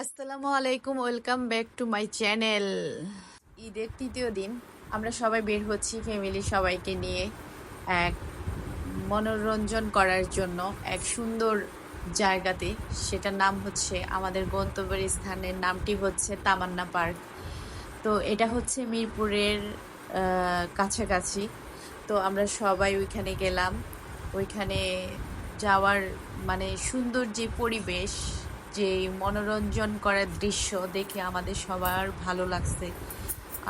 আসসালামু আলাইকুম, welcome back to my channel. ঈদের তৃতীয় দিন আমরা সবাই বের হচ্ছি ফ্যামিলি সবাইকে নিয়ে এক মনোরঞ্জন করার জন্য এক সুন্দর জায়গাতে। সেটার নাম হচ্ছে, আমাদের গন্তব্যের স্থানের নামটি হচ্ছে তামান্না পার্ক। তো এটা হচ্ছে মিরপুরের কাছাকাছি। তো আমরা সবাই ওইখানে গেলাম। ওইখানে যাওয়ার মানে সুন্দর যে পরিবেশ, যে মনোরঞ্জন করার দৃশ্য দেখে আমাদের সবার ভালো লাগছে।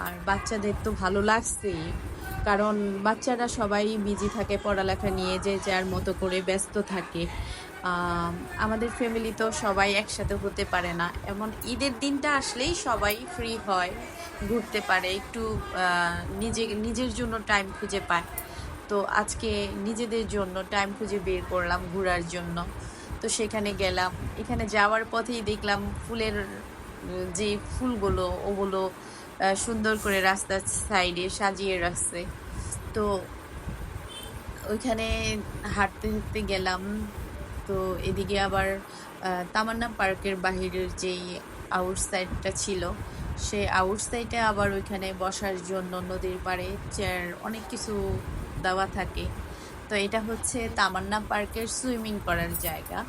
আর বাচ্চাদের তো ভালো লাগছেই, কারণ বাচ্চারা সবাই বিজি থাকে পড়ালেখা নিয়ে, যে যার মতো করে ব্যস্ত থাকে। আম, আমাদের ফ্যামিলি তো সবাই একসাথে হতে পারে না, এমন ঈদের দিনটা আসলেই সবাই ফ্রি হয়, ঘুরতে পারে একটু, নিজের জন্য টাইম খুঁজে পায়। তো আজকে নিজেদের জন্য টাইম খুঁজে বের করলাম ঘোরার জন্য। তো সেখানে গেলাম। এখানে যাওয়ার পথেই দেখলাম ফুলের যে ফুলগুলো, ওগুলো সুন্দর করে রাস্তার সাইডে সাজিয়ে রাখছে। তো ওইখানে হাঁটতে হাঁটতে গেলাম। তো এদিকে আবার তামান্না পার্কের বাহিরের যেই আউটসাইডটা ছিল, সে আউটসাইডে আবার ওইখানে বসার জন্য নদীর পাড়ে চেয়ার অনেক কিছু দেওয়া থাকে। তো এটা হচ্ছে তামান্না পার্কের সুইমিং করার জায়গা।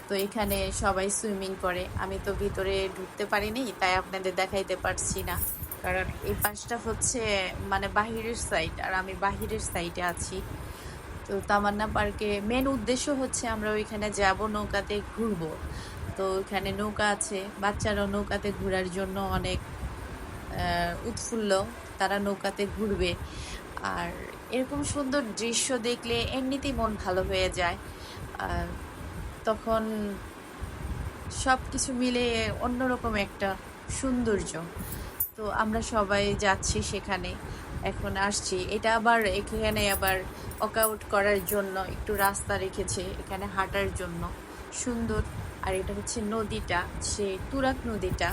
তো এখানে সবাই সুইমিং করে। আমি তো ভিতরে ঢুকতে পারিনি, তাই আপনাদের দেখাইতে পারছি না, কারণ এই পাশটা হচ্ছে মানে বাহিরের সাইড, আর আমি বাহিরের সাইডে আছি। তো তামান্না পার্কে মেন উদ্দেশ্য হচ্ছে আমরা ওইখানে যাব, নৌকাতে ঘুরবো। তো ওইখানে নৌকা আছে, বাচ্চারাও নৌকাতে ঘোরার জন্য অনেক উৎফুল্ল, তারা নৌকাতে ঘুরবে। আর এরকম সুন্দর দৃশ্য দেখলে এমনিতেই মন ভালো হয়ে যায়। আর তখন সব কিছু মিলে অন্যরকম একটা সৌন্দর্য। তো আমরা সবাই যাচ্ছি সেখানে, এখন আসছি। এটা আবার এখানে আবার ওয়ার্কআউট করার জন্য একটু রাস্তা রেখেছে এখানে হাঁটার জন্য, সুন্দর। আর এটা হচ্ছে নদীটা, সে তুরাগ নদীটা।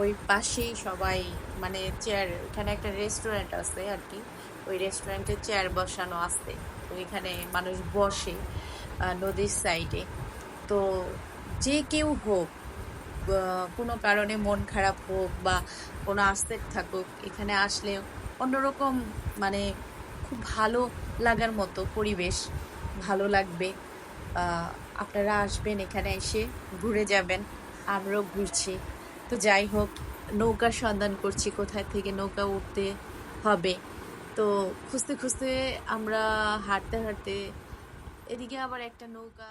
ওই পাশেই সবাই মানে চেয়ার, এখানে একটা রেস্টুরেন্ট আছে আর কি, ওই রেস্টুরেন্টে চেয়ার বসানো আছে। তো এখানে মানুষ বসে নদীর সাইডে। তো যে কেউ হোক, কোনো কারণে মন খারাপ হোক বা কোনো আপসেট থাকুক, এখানে আসলে অন্যরকম মানে খুব ভালো লাগার মতো পরিবেশ, ভালো লাগবে। আপনারা আসবেন, এখানে এসে ঘুরে যাবেন। আমরাও ঘুরছি। তো যাই হোক, নৌকার সন্ধান করছি কোথায় থেকে নৌকা উঠতে হবে। তো খুঁজতে খুঁজতে আমরা হাঁটতে হাঁটতে এদিকে আবার একটা নৌকা।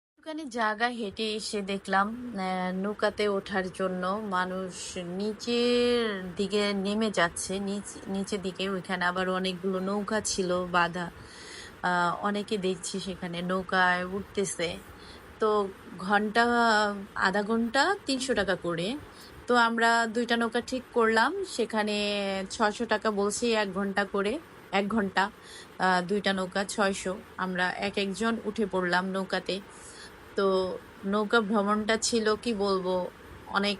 একটুখানি জায়গা হেঁটে এসে দেখলাম নৌকাতে ওঠার জন্য মানুষ নিচের দিকে নেমে যাচ্ছে, নিচের দিকে। ওইখানে আবার অনেকগুলো নৌকা ছিল বাঁধা। অনেকে দেখছি সেখানে নৌকায় উঠতেছে। তো ঘন্টা, আধা ঘন্টা 300 টাকা করে। তো আমরা দুইটা নৌকা ঠিক করলাম, সেখানে 600 টাকা বলছি 1 ঘন্টা করে। 1 ঘন্টা দুইটা নৌকা 600। আমরা এক একজন উঠে পড়লাম নৌকাতে। তো নৌকা ভ্রমণটা ছিল কি বলবো, অনেক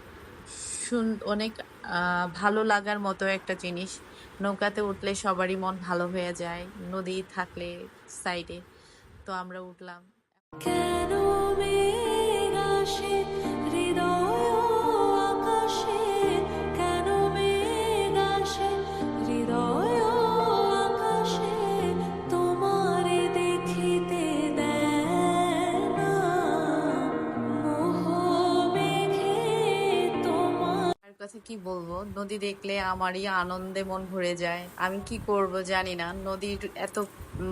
অনেক ভালো লাগার মতো একটা জিনিস। নৌকাতে উঠলে সবারই মন ভালো হয়ে যায়, নদী থাকলে সাইডে। তো আমরা উঠলাম। কেন মেঘ আসে হৃদয় আকাশে, কেন মেঘ আসে হৃদয় আকাশে, তোমারে দেখিতে দেয় না মোহ মেঘে তোমার। আর কথা কি বলবো, নদী দেখলে আমারই আনন্দে মন ভরে যায়। আমি কি করব জানি না, নদীর এত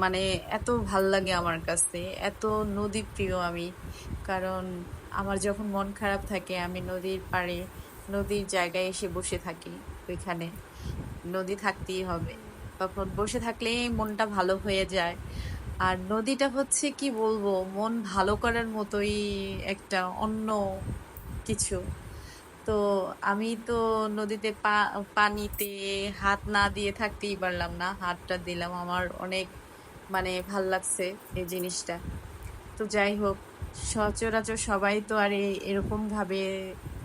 মানে এত ভাল লাগে আমার কাছে, এত নদী প্রিয় আমি। কারণ আমার যখন মন খারাপ থাকে, আমি নদীর পাড়ে, নদীর জায়গায় এসে বসে থাকি। ওইখানে নদী থাকতেই হবে, তখন বসে থাকলেই মনটা ভালো হয়ে যায়। আর নদীটা হচ্ছে কি বলবো, মন ভালো করার মতোই একটা অন্য কিছু। তো আমি তো নদীতে পানিতে হাত না দিয়ে থাকতেই পারলাম না, হাতটা দিলাম। আমার অনেক মানে ভাল লাগছে এই জিনিসটা। তো যাই হোক, সচরাচর সবাই তো আর এরকম ভাবে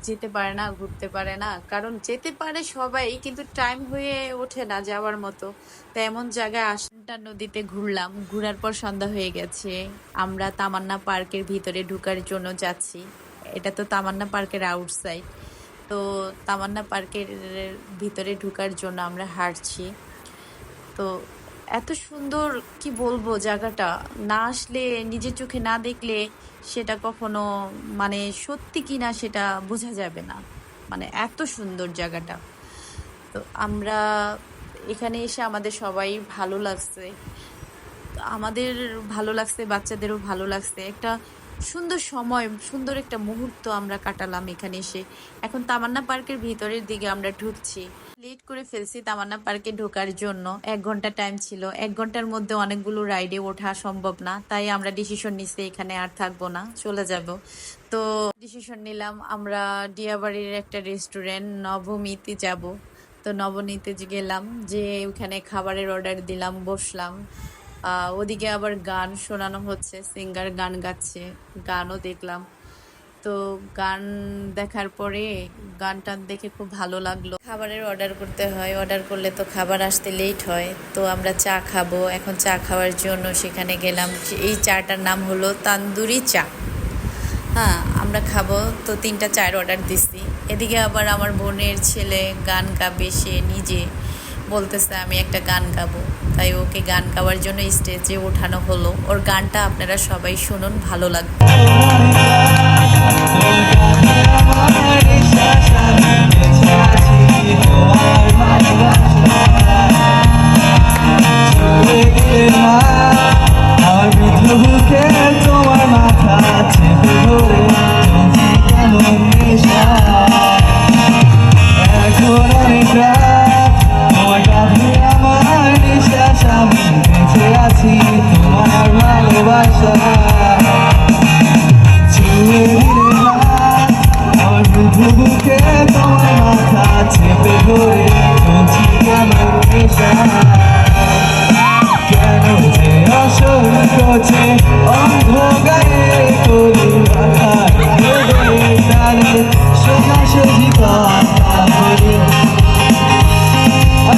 যেতে পারে না, ঘুরতে পারে না, কারণ যেতে পারে সবাই কিন্তু টাইম হয়ে ওঠে না যাওয়ার মতো। তো এমন জায়গায় আসানটা নদীতে ঘুরলাম, ঘোরার পর সন্ধ্যা হয়ে গেছে। আমরা তামান্না পার্কের ভিতরে ঢোকার জন্য যাচ্ছি। এটা তো তামান্না পার্কের আউটসাইড। তো তামান্না পার্কের ভিতরে ঢোকার জন্য আমরা হাঁটছি। তো এত সুন্দর, কি বলবো, জায়গাটা না আসলে, নিজের চোখে না দেখলে সেটা কখনো মানে সত্যি কিনা সেটা বোঝা যাবে না। মানে এত সুন্দর জায়গাটা। তো আমরা এখানে এসে আমাদের সবাই ভালো লাগছে, আমাদের ভালো লাগছে, বাচ্চাদেরও ভালো লাগছে। একটা সুন্দর সময়, সুন্দর একটা মুহূর্ত আমরা কাটালাম এখানে এসে। এখন তামান্না পার্কের ভিতরের দিকে আমরা ঢুকছি। লেট করে ফেলছি তামান্না পার্কে ঢোকার জন্য, 1 ঘন্টা টাইম ছিল। 1 ঘন্টার মধ্যে অনেকগুলো রাইডে ওঠা সম্ভব না, তাই আমরা ডিসিশন নিছি এখানে আর থাকবো না, চলে যাব। তো ডিসিশন নিলাম আমরা ডিয়াবাড়ির একটা রেস্টুরেন্ট নবমীতে যাব। তো নবনীতে গেলাম, যে ওখানে খাবারের অর্ডার দিলাম, বসলাম। ওদিকে আবার গান শোনানো হচ্ছে, সিঙ্গার গান গাচ্ছে, গানও দেখলাম। তো গান দেখার পরে গানটা দেখে খুব ভালো লাগলো। খাবারের অর্ডার করতে হয়, অর্ডার করলে তো খাবার আসতে লেট হয়। তো আমরা চা খাবো, এখন চা খাওয়ার জন্য সেখানে গেলাম। এই চাটার নাম হলো তান্দুরি চা। হ্যাঁ, আমরা খাবো, তো 3টা চায়ের অর্ডার দিছি। এদিকে আবার আমার বোনের ছেলে গান গাবে, সে নিজে বলতেছে আমি একটা গান গাবো। তাই ওকে গান গাওয়ার জন্য স্টেজে ওঠানো হলো। ওর গানটা আপনারা সবাই শুনুন, ভালো লাগবে।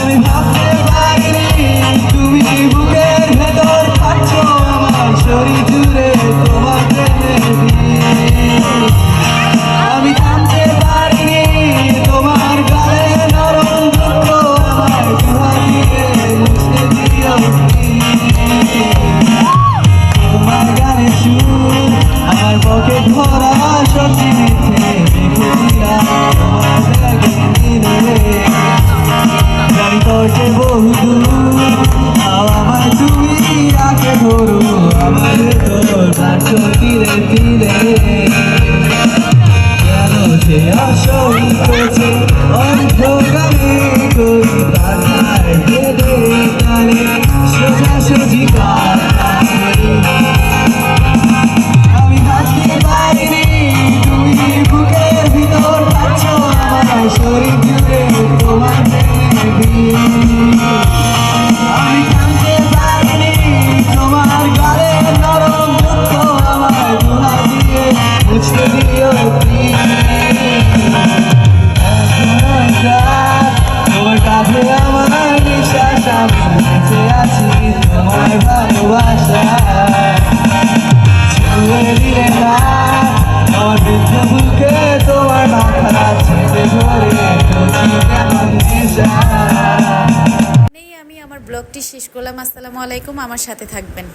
আমি ভাবতে পারিনি তুমি বুকের ভেতর থাকছ আমার শরীর জুড়ে তোমার আমি থামতে পারিনি তোমার গালে নরম দুঃখ আমার তোমার দিকে মুছে দিও তোমার গানে সুর আমার পকে ধরা সত্যি মিথ্যে দেখেছিলাম তোমার ব্যাগে নিলে তোকে বহুদূর আমার তুমি আগে ধরো আমার তোর নাচ তীরে তীরে কেন যে আসল করছে অন্ধকারে কই বাধার বেদে কালে সোজাসুজি কাজ আমি হাসতে পারিনি তুমি বুকের ভিতর থাকছ আমার শরীর জুড়ে তোমার আমি জানতে পারিনি তোমার গালে নরম দুঃখ আমার গুণা দিয়ে মুছতে দিও তোমার কাছে আমার বিশ্বাস আমি বেঁচে আছি তোমার ভালোবাসা ছুঁয়ে দিলে না আমার বৃদ্ধ বুকে তোমার মাথা ছেড়ে ধরে কেমন নেশা। আমি আমার ব্লগটি শেষ করলাম। আসসালামু আলাইকুম, আমার সাথে থাকবেন।